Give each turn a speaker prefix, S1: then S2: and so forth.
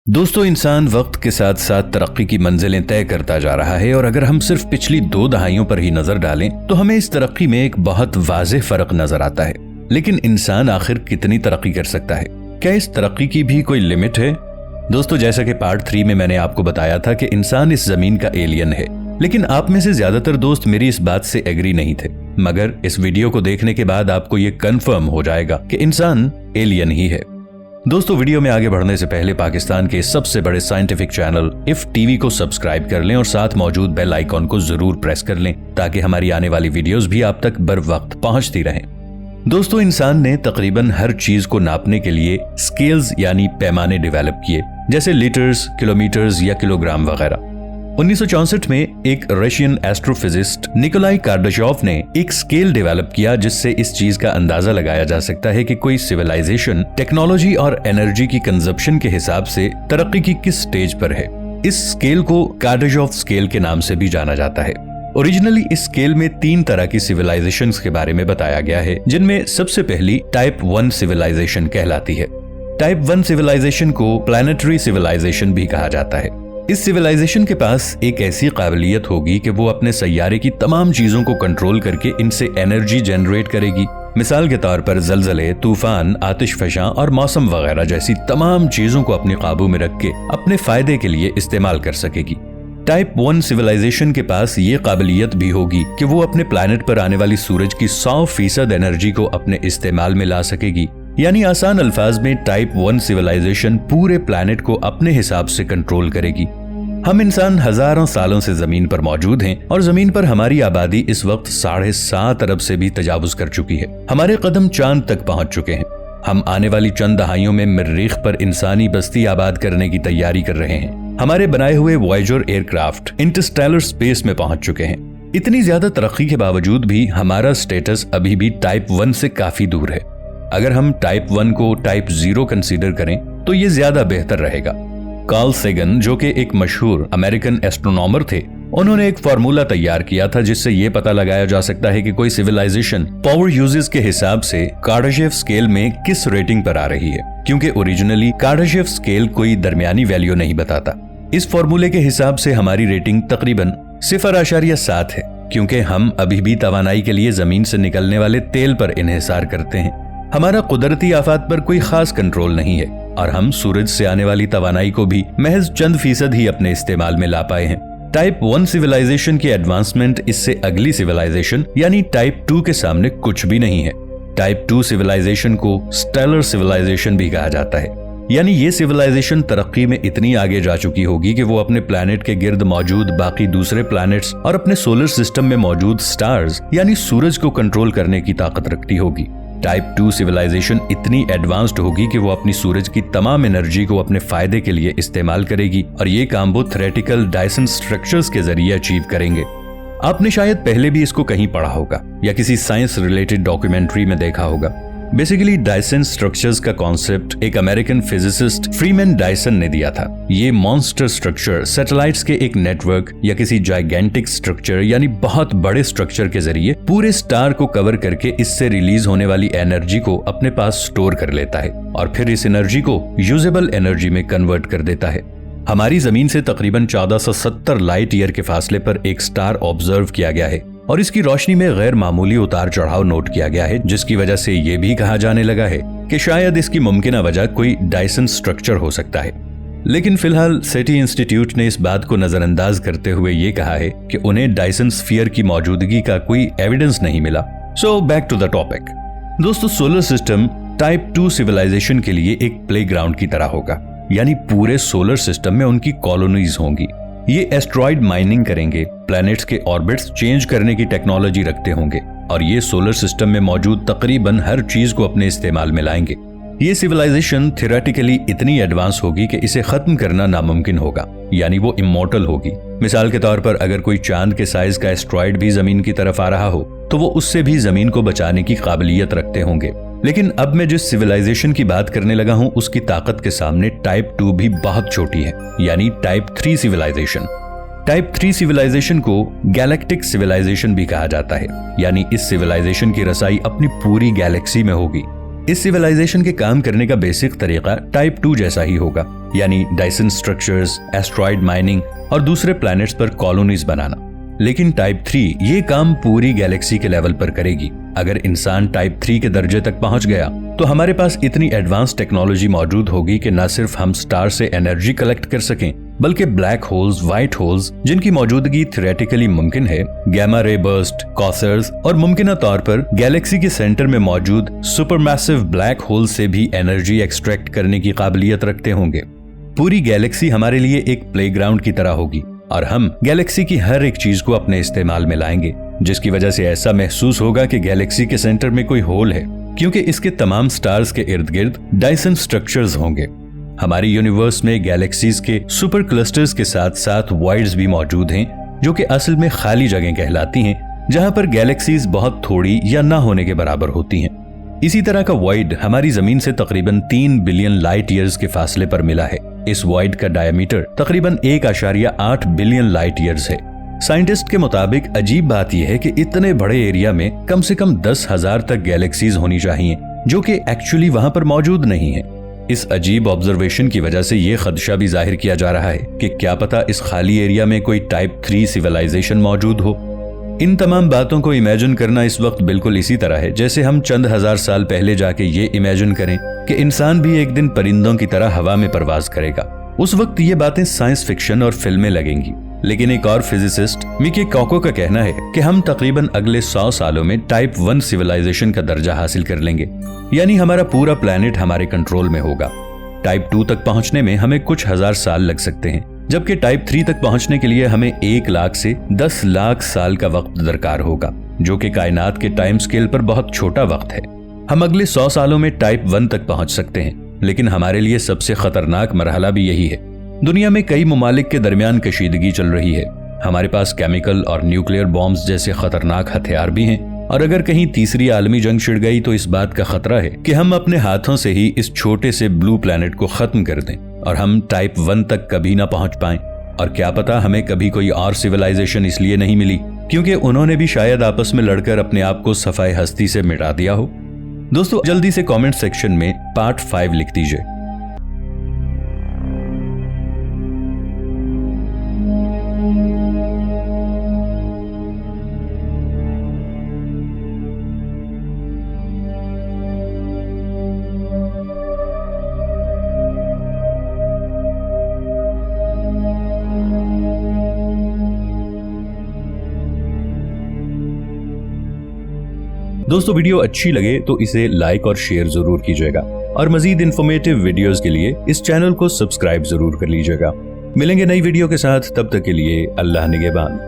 S1: दोस्तों, इंसान वक्त के साथ साथ तरक्की की मंजिलें तय करता जा रहा है और अगर हम सिर्फ पिछली 2 दहाइयों पर ही नजर डालें तो हमें इस तरक्की में एक बहुत वाज़ेह फर्क नजर आता है। लेकिन इंसान आखिर कितनी तरक्की कर सकता है? क्या इस तरक्की की भी कोई लिमिट है? दोस्तों, जैसा कि पार्ट 3 में मैंने आपको बताया था कि इंसान इस जमीन का एलियन है, लेकिन आप में से ज्यादातर दोस्त मेरी इस बात से एग्री नहीं थे। मगर इस वीडियो को देखने के बाद आपको ये कंफर्म हो जाएगा कि इंसान एलियन ही है। दोस्तों, वीडियो में आगे बढ़ने से पहले पाकिस्तान के सबसे बड़े साइंटिफिक चैनल इफ टीवी को सब्सक्राइब कर लें और साथ मौजूद बेल आइकॉन को जरूर प्रेस कर लें ताकि हमारी आने वाली वीडियोस भी आप तक बर वक्त पहुंचती रहें। दोस्तों, इंसान ने तकरीबन हर चीज को नापने के लिए स्केल्स यानी पैमाने डेवलप किए, जैसे लीटर्स, किलोमीटर्स या किलोग्राम वगैरह। 1964 में एक रशियन एस्ट्रोफिजिस्ट निकोलाई कार्डाशॉव ने एक स्केल डेवलप किया जिससे इस चीज का अंदाजा लगाया जा सकता है कि कोई सिविलाइजेशन टेक्नोलॉजी और एनर्जी की कंजप्शन के हिसाब से तरक्की की किस स्टेज पर है। इस स्केल को कार्डाशॉव स्केल के नाम से भी जाना जाता है। ओरिजिनली इस स्केल में 3 तरह की सिविलाइजेशंस के बारे में बताया गया है, जिनमें सबसे पहली टाइप 1 सिविलाइजेशन कहलाती है। टाइप 1 सिविलाइजेशन को प्लैनेटरी सिविलाइजेशन भी कहा जाता है। इस सिविलाइजेशन के पास एक ऐसी काबिलियत होगी कि वो अपने सैयारे की तमाम चीजों को कंट्रोल करके इनसे एनर्जी जनरेट करेगी। मिसाल के तौर पर जलजले, तूफान, आतिशफशां और मौसम वगैरह जैसी तमाम चीजों को अपने काबू में रख के अपने फायदे के लिए इस्तेमाल कर सकेगी। टाइप 1 सिविलाइजेशन के पास ये काबिलियत भी होगी कि वो अपने प्लैनेट पर आने वाली सूरज की 100% एनर्जी को अपने इस्तेमाल में ला सकेगी। यानी आसान अल्फाज में टाइप 1 सिविलाइजेशन पूरे प्लैनेट को अपने हिसाब से कंट्रोल करेगी। हम इंसान हजारों सालों से जमीन पर मौजूद हैं और जमीन पर हमारी आबादी इस वक्त 7.5 अरब से भी तजावुज कर चुकी है। हमारे कदम चांद तक पहुंच चुके हैं। हम आने वाली चंद दहाइयों में मरीख पर इंसानी बस्ती आबाद करने की तैयारी कर रहे हैं। हमारे बनाए हुए वॉयेजर एयरक्राफ्ट इंटरस्टेलर स्पेस में पहुंच चुके हैं। इतनी ज्यादा तरक्की के बावजूद भी हमारा स्टेटस अभी भी टाइप 1 से काफी दूर है। अगर हम टाइप 1 को टाइप 0 कंसीडर करें तो ये ज्यादा बेहतर रहेगा। कार्ल सेगन, जो कि एक मशहूर अमेरिकन एस्ट्रोनॉमर थे, उन्होंने एक फार्मूला तैयार किया था जिससे ये पता लगाया जा सकता है कि कोई सिविलाइजेशन पावर यूजेस के हिसाब से कार्डाशेव स्केल में किस रेटिंग पर आ रही है, क्योंकि ओरिजिनली कार्डाशेव स्केल कोई दरमियानी वैल्यू नहीं बताता। इस फार्मूले के हिसाब से हमारी रेटिंग तकरीबन 0.7 है, क्योंकि हम अभी भी तवानाई के लिए जमीन से निकलने वाले तेल पर इन्हिसार करते हैं। हमारा कुदरती आफात पर कोई खास कंट्रोल नहीं है और हम सूरज से आने वाली तवानाई को भी महज चंद फीसद ही अपने इस्तेमाल में ला पाए हैं। टाइप 1 सिविलाइजेशन की एडवांसमेंट इससे अगली सिविलाइजेशन यानी टाइप 2 के सामने कुछ भी नहीं है। टाइप 2 सिविलाइजेशन को स्टेलर सिविलाइजेशन भी कहा जाता है, यानी ये सिविलाइजेशन तरक्की में इतनी आगे जा चुकी होगी कि वो अपने प्लैनेट के गिर्द मौजूद बाकी दूसरे प्लैनेट्स और अपने सोलर सिस्टम में मौजूद स्टार्स यानी सूरज को कंट्रोल करने की ताकत रखती होगी। टाइप 2 सिविलाइजेशन इतनी एडवांस्ड होगी कि वो अपनी सूरज की तमाम एनर्जी को अपने फायदे के लिए इस्तेमाल करेगी और ये काम वो थ्योरेटिकल डायसन स्ट्रक्चर्स के जरिए अचीव करेंगे। आपने शायद पहले भी इसको कहीं पढ़ा होगा या किसी साइंस रिलेटेड डॉक्यूमेंट्री में देखा होगा। बेसिकली डायसन स्ट्रक्चर्स का कॉन्सेप्ट एक अमेरिकन फिजिसिस्ट फ्रीमैन डायसन ने दिया था। ये मॉन्स्टर स्ट्रक्चर सैटेलाइट्स के एक नेटवर्क या किसी जाइगेंटिक स्ट्रक्चर यानी बहुत बड़े स्ट्रक्चर के जरिए पूरे स्टार को कवर करके इससे रिलीज होने वाली एनर्जी को अपने पास स्टोर कर लेता है और फिर इस एनर्जी को यूजेबल एनर्जी में कन्वर्ट कर देता है। हमारी जमीन से तकरीबन 1470 लाइट ईयर के फासले पर एक स्टार ऑब्जर्व किया गया है और इसकी रोशनी में गैर मामूली उतार चढ़ाव नोट किया गया है, जिसकी वजह से ये भी कहा जाने लगा है कि शायद इसकी मुमकिन वजह कोई डायसन स्ट्रक्चर हो सकता है। लेकिन फिलहाल सेटी इंस्टीट्यूट ने इस बात को नजरअंदाज करते हुए ये कहा है कि उन्हें डायसन स्फीयर की मौजूदगी का कोई एविडेंस नहीं मिला। So back to the topic. दोस्तों, सोलर सिस्टम टाइप 2 सिविलाइजेशन के लिए एक प्लेग्राउंड की तरह होगा, यानी पूरे सोलर सिस्टम में उनकी कॉलोनीज होंगी। ये एस्ट्रॉइड माइनिंग करेंगे, प्लैनेट्स के ऑर्बिट्स चेंज करने की टेक्नोलॉजी रखते होंगे और ये सोलर सिस्टम में मौजूद तकरीबन हर चीज को अपने इस्तेमाल में लाएंगे। ये सिविलाइजेशन थ्योरेटिकली इतनी एडवांस होगी कि इसे खत्म करना नामुमकिन होगा, यानी वो इमॉर्टल होगी। मिसाल के तौर पर अगर कोई चांद के साइज का एस्ट्रॉइड भी जमीन की तरफ आ रहा हो तो वो उससे भी जमीन को बचाने की काबिलियत रखते होंगे। लेकिन अब मैं जिस सिविलाइजेशन की बात करने लगा हूं उसकी ताकत के सामने टाइप 2 भी बहुत छोटी है, यानी टाइप 3 सिविलाइजेशन। टाइप 3 सिविलाइजेशन को गैलेक्टिक सिविलाइजेशन भी कहा जाता है, यानी इस सिविलाइजेशन की रसाई अपनी पूरी गैलेक्सी में होगी। इस सिविलाइजेशन के काम करने का बेसिक तरीका टाइप 2 जैसा ही होगा, यानी डायसन स्ट्रक्चर्स, एस्ट्रॉइड माइनिंग और दूसरे प्लैनेट्स पर कॉलोनीज बनाना। लेकिन टाइप 3 ये काम पूरी गैलेक्सी के लेवल पर करेगी। अगर इंसान टाइप 3 के दर्जे तक पहुंच गया तो हमारे पास इतनी एडवांस टेक्नोलॉजी मौजूद होगी कि न सिर्फ हम स्टार से एनर्जी कलेक्ट कर सकें, बल्कि ब्लैक होल्स, व्हाइट होल्स जिनकी मौजूदगी थियोरेटिकली मुमकिन है, गैमा रे बर्स्ट, क्वासर्स और मुमकिन तौर पर गैलेक्सी के सेंटर में मौजूद सुपरमैसिव ब्लैक होल से भी एनर्जी एक्सट्रैक्ट करने की काबिलियत रखते होंगे। पूरी गैलेक्सी हमारे लिए एक प्लेग्राउंड की तरह होगी और हम गैलेक्सी की हर एक चीज को अपने इस्तेमाल में लाएंगे, जिसकी वजह से ऐसा महसूस होगा कि गैलेक्सी के सेंटर में कोई होल है, क्योंकि इसके तमाम स्टार्स के इर्द गिर्द डायसन स्ट्रक्चर्स होंगे। हमारी यूनिवर्स में गैलेक्सीज के सुपर क्लस्टर्स के साथ साथ वॉइड्स भी मौजूद हैं, जो कि असल में खाली जगह कहलाती हैं, जहां पर गैलेक्सीज बहुत थोड़ी या ना होने के बराबर होती हैं। इसी तरह का वॉइड हमारी जमीन से तकरीबन 3 बिलियन लाइट ईयर्स के फासले पर मिला है। इस वॉइड का डायमीटर तकरीबन 1.8 बिलियन लाइट ईयर्स है। साइंटिस्ट के मुताबिक अजीब बात यह है कि इतने बड़े एरिया में कम से कम 10,000 तक गैलेक्सीज होनी चाहिए, जो कि एक्चुअली वहां पर मौजूद नहीं है। इस अजीब ऑब्जर्वेशन की वजह से यह खदशा भी जाहिर किया जा रहा है कि क्या पता इस खाली एरिया में कोई टाइप 3 सिविलाइजेशन मौजूद हो। इन तमाम बातों को इमेजिन करना इस वक्त बिल्कुल इसी तरह है जैसे हम चंद हजार साल पहले जाके ये इमेजिन करें कि इंसान भी एक दिन परिंदों की तरह हवा में परवाज करेगा। उस वक्त ये बातें साइंस फिक्शन और फिल्में लगेंगी। लेकिन एक और फिजिसिस्ट मिकी कॉको का कहना है कि हम तकरीबन अगले 100 सालों में टाइप 1 सिविलाइजेशन का दर्जा हासिल कर लेंगे, यानी हमारा पूरा प्लेनेट हमारे कंट्रोल में होगा। टाइप 2 तक पहुंचने में हमें कुछ हजार साल लग सकते हैं, जबकि टाइप 3 तक पहुंचने के लिए हमें 1 लाख से 10 लाख साल का वक्त दरकार होगा, जो कि कायनात के टाइम स्केल पर बहुत छोटा वक्त है। हम अगले 100 सालों में टाइप 1 तक पहुंच सकते हैं, लेकिन हमारे लिए सबसे खतरनाक मरहला भी यही है। दुनिया में कई ममालिक के दरमियान कशीदगी चल रही है। हमारे पास केमिकल और न्यूक्लियर बॉम्ब्स जैसे खतरनाक हथियार भी हैं, और अगर कहीं तीसरी आलमी जंग छिड़ गई तो इस बात का खतरा है कि हम अपने हाथों से ही इस छोटे से ब्लू प्लैनेट को खत्म कर दें और हम टाइप 1 तक कभी ना पहुंच पाएं। और क्या पता हमें कभी कोई और सिविलाइजेशन इसलिए नहीं मिली क्योंकि उन्होंने भी शायद आपस में लड़कर अपने आप को सफाई हस्ती से मिटा दिया हो। दोस्तों, जल्दी से कमेंट सेक्शन में पार्ट 5 लिख दीजिए। दोस्तों, वीडियो अच्छी लगे तो इसे लाइक और शेयर जरूर कीजिएगा और मजीद इंफॉर्मेटिव वीडियोस के लिए इस चैनल को सब्सक्राइब जरूर कर लीजिएगा। मिलेंगे नई वीडियो के साथ, तब तक के लिए अल्लाह निगहबान।